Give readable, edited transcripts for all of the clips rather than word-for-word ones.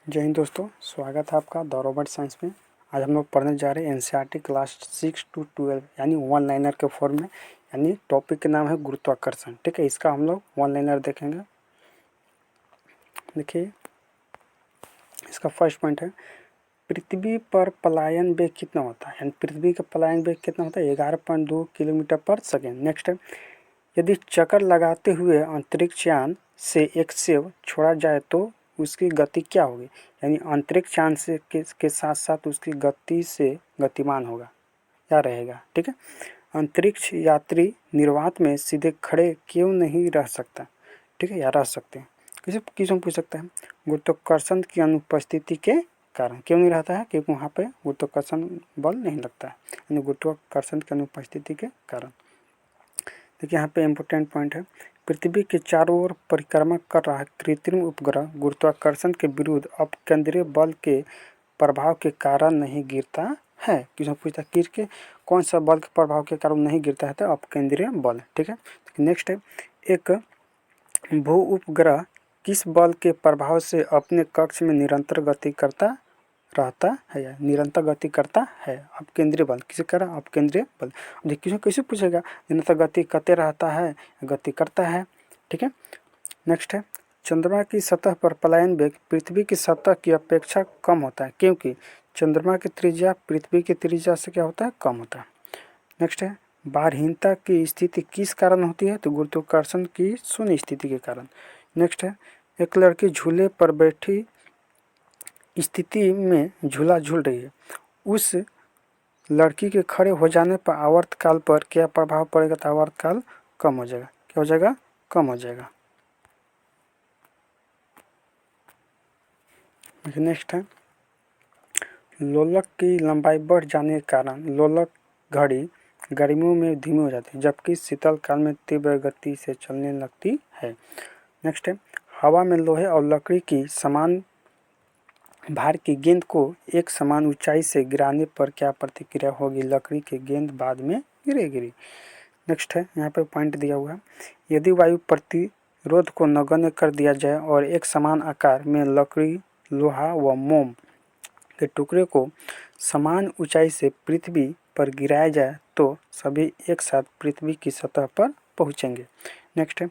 जय हिंद दोस्तों, स्वागत है आपका द रॉबर्ट साइंस में। आज हम लोग पढ़ने जा रहे हैं एनसीईआरटी क्लास 6 to 12 यानी वन लाइनर के फॉर्म में। यानी टॉपिक का नाम है गुरुत्वाकर्षण। ठीक है, इसका हम लोग वन लाइनर देखेंगे। देखिए, इसका फर्स्ट पॉइंट है पृथ्वी पर पलायन वेग कितना होता है। यानी पृथ्वी का पलायन वेग कितना होता है 11.2 किलोमीटर पर सेकेंड। नेक्स्ट है, यदि चक्कर लगाते हुए अंतरिक्ष यान से एक सेव छोड़ा जाए तो उसकी गति क्या होगी। यानी अंतरिक्ष यान से के साथ साथ उसकी गति से गतिमान होगा या रहेगा। ठीक है, अंतरिक्ष यात्री निर्वात में सीधे खड़े क्यों नहीं रह सकता। ठीक है, या रह सकते हैं। किसी किसमें पूछ सकता है, गुरुत्वाकर्षण की अनुपस्थिति के कारण क्यों नहीं रहता है, क्योंकि वहाँ पे गुरुत्वाकर्षण बल नहीं लगता है। यानी गुरुत्वाकर्षण की अनुपस्थिति के कारण। देखिए, यहाँ पे इम्पोर्टेंट पॉइंट है, पृथ्वी के चारों ओर परिक्रमा कर रहा कृत्रिम उपग्रह गुरुत्वाकर्षण के विरुद्ध अपकेंद्रीय बल के प्रभाव के कारण नहीं गिरता है। किसमें पूछता है, के कौन सा बल के प्रभाव के कारण नहीं गिरता है, तो अपकेंद्रीय बल। ठीक है, नेक्स्ट है, एक भू उपग्रह किस बल के प्रभाव से अपने कक्ष में निरंतर गति करता रहता है या निरंतर गति करता है। अपकेंद्रीय बल किसे कह रहा है, अपकेंद्रीय बल। देखिए कैसे पूछेगा, निरंतर गति करते रहता है, गति करता है। ठीक है, नेक्स्ट है, चंद्रमा की सतह पर पलायन वेग पृथ्वी की सतह की अपेक्षा कम होता है, क्योंकि चंद्रमा की त्रिज्या पृथ्वी की त्रिज्या से क्या होता है, कम होता है। नेक्स्ट है, भारहीनता की स्थिति किस कारण होती है, तो गुरुत्वाकर्षण की शून्य स्थिति के कारण। नेक्स्ट है, एक लड़की झूले पर बैठी स्थिति में झूला झूल रही है, उस लड़की के खड़े हो जाने पर आवर्तकाल पर क्या प्रभाव पड़ेगा, तो आवर्तकाल कम हो जाएगा। क्या हो जाएगा, कम हो जाएगा। नेक्स्ट है, लोलक की लंबाई बढ़ जाने के कारण लोलक घड़ी गर्मियों में धीमी हो जाती है, जबकि शीतल काल में तीव्र गति से चलने लगती है। नेक्स्ट है, हवा में लोहे और लकड़ी की समान भार की गेंद को एक समान ऊंचाई से गिराने पर क्या प्रतिक्रिया होगी, लकड़ी की गेंद बाद में गिरेगी। नेक्स्ट है, यहाँ पे पॉइंट दिया हुआ है, यदि वायु प्रतिरोध को नगण्य कर दिया जाए और एक समान आकार में लकड़ी, लोहा व मोम के टुकड़े को समान ऊंचाई से पृथ्वी पर गिराया जाए तो सभी एक साथ पृथ्वी की सतह पर पहुँचेंगे। नेक्स्ट है,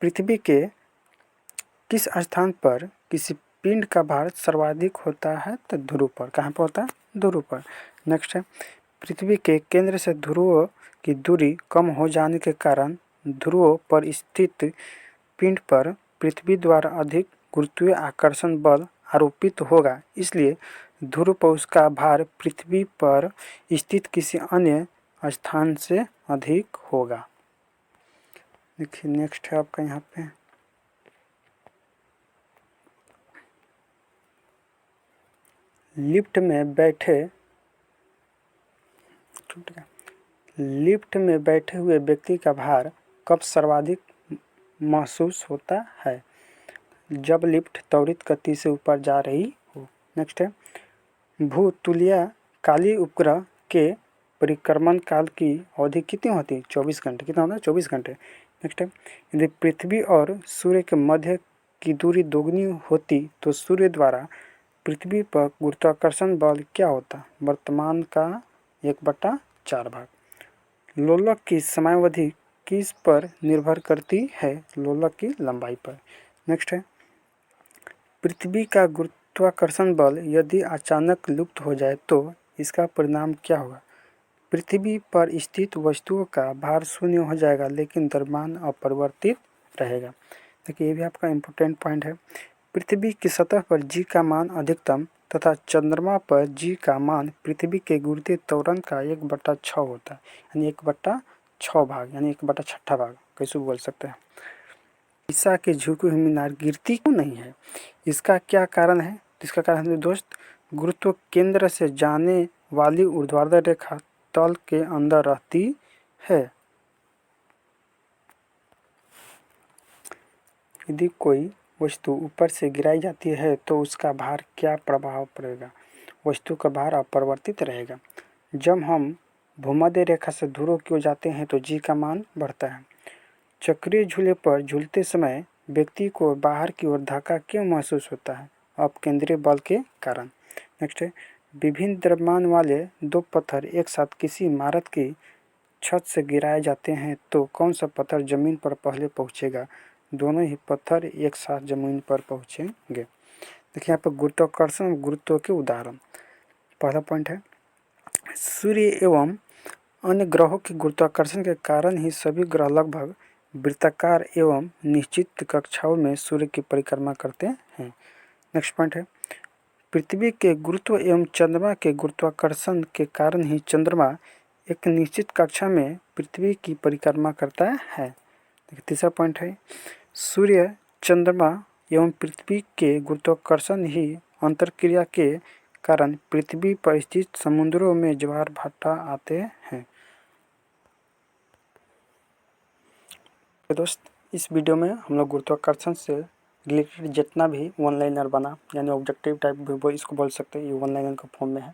पृथ्वी के किस स्थान पर किसी पिंड का भार सर्वाधिक होता है, तो ध्रुव पर। कहाँ पर होता है, ध्रुव पर। नेक्स्ट है, पृथ्वी के केंद्र से ध्रुव की दूरी कम हो जाने के कारण ध्रुव पर स्थित पिंड पर पृथ्वी द्वारा अधिक गुरुत्वीय आकर्षण बल आरोपित होगा, इसलिए ध्रुव पर उसका भार पृथ्वी पर स्थित किसी अन्य स्थान से अधिक होगा। देखिए, नेक्स्ट है आपका यहाँ पे लिफ्ट में बैठे हुए व्यक्ति का भार कब सर्वाधिक महसूस होता है, जब लिफ्ट त्वरित गति से ऊपर जा रही हो। नेक्स्ट है, भूतुल्यकाली उपग्रह के परिक्रमण काल की अवधि कितनी होती है, 24 घंटे। कितना होता है, 24 घंटे। नेक्स्ट है, यदि पृथ्वी और सूर्य के मध्य की दूरी दोगुनी होती तो सूर्य द्वारा पृथ्वी पर गुरुत्वाकर्षण बल क्या होता, वर्तमान का 1/4 भाग। लोलक की समयावधि किस पर निर्भर करती है, लोलक की लंबाई पर। नेक्स्ट है, पृथ्वी का गुरुत्वाकर्षण बल यदि अचानक लुप्त हो जाए तो इसका परिणाम क्या होगा, पृथ्वी पर स्थित वस्तुओं का भार शून्य हो जाएगा लेकिन द्रव्यमान अपरिवर्तित रहेगा। देखिए, ये भी आपका इम्पोर्टेंट पॉइंट है, पृथ्वी की सतह पर g का मान अधिकतम तथा चंद्रमा पर g का मान पृथ्वी के गुरुत्वीय त्वरण का 1/6 होता है, यानी 1/6 भाग, यानी 1/6 भाग कैसे बोल सकते हैं। ईसा की झुकी हुई मीनार गिरती क्यों नहीं है, इसका क्या कारण है। इसका कारण है दोस्त, गुरुत्व केंद्र से जाने वाली ऊर्ध्वाधर रेखा तल के अंदर रहती है। यदि कोई वस्तु ऊपर से गिराई जाती है तो उसका भार क्या प्रभाव पड़ेगा, वस्तु का भार अपरिवर्तित रहेगा। जब हम भूमध्य रेखा से ध्रुव की ओर जाते हैं तो g का मान बढ़ता है। चक्रीय झूले पर झूलते समय व्यक्ति को बाहर की ओर धक्का क्यों महसूस होता है, अपकेंद्रीय बल के कारण। नेक्स्ट है, विभिन्न द्रव्यमान वाले दो पत्थर एक साथ किसी इमारत की छत से गिराए जाते हैं तो कौन सा पत्थर जमीन पर पहले पहुंचेगा? दोनों ही पत्थर एक साथ जमीन पर पहुंचेंगे। देखिए यहाँ पर गुरुत्वाकर्षण और गुरुत्व के उदाहरण। पहला पॉइंट है, सूर्य एवं अन्य ग्रहों के गुरुत्वाकर्षण के कारण ही सभी ग्रह लगभग वृत्ताकार एवं निश्चित कक्षाओं में सूर्य की परिक्रमा करते हैं। नेक्स्ट पॉइंट है, पृथ्वी के गुरुत्व एवं चंद्रमा के गुरुत्वाकर्षण के कारण ही चंद्रमा एक निश्चित कक्षा में पृथ्वी की परिक्रमा करता है। तीसरा पॉइंट है, सूर्य, चंद्रमा एवं पृथ्वी के गुरुत्वाकर्षण ही अंतरक्रिया के कारण पृथ्वी पर स्थित समुद्रों में ज्वार भाटा आते हैं। तो दोस्त, इस वीडियो में हम लोग गुरुत्वाकर्षण से रिलेटेड जितना भी वन लाइनर बना, यानी ऑब्जेक्टिव टाइप भी इसको बोल सकते हैं, ये वन लाइनर का फॉर्म में है,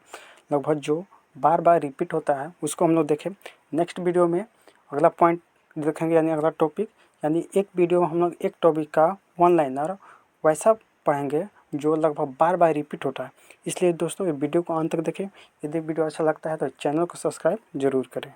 लगभग जो बार बार रिपीट होता है उसको हम लोग देखें। नेक्स्ट वीडियो में अगला पॉइंट देखेंगे, यानी अगला टॉपिक, यानी एक वीडियो में हम लोग एक टॉपिक का वन लाइनर वैसा पढ़ेंगे जो लगभग बार बार रिपीट होता है। इसलिए दोस्तों, ये वीडियो को अंत तक देखें। यदि वीडियो अच्छा लगता है तो चैनल को सब्सक्राइब जरूर करें।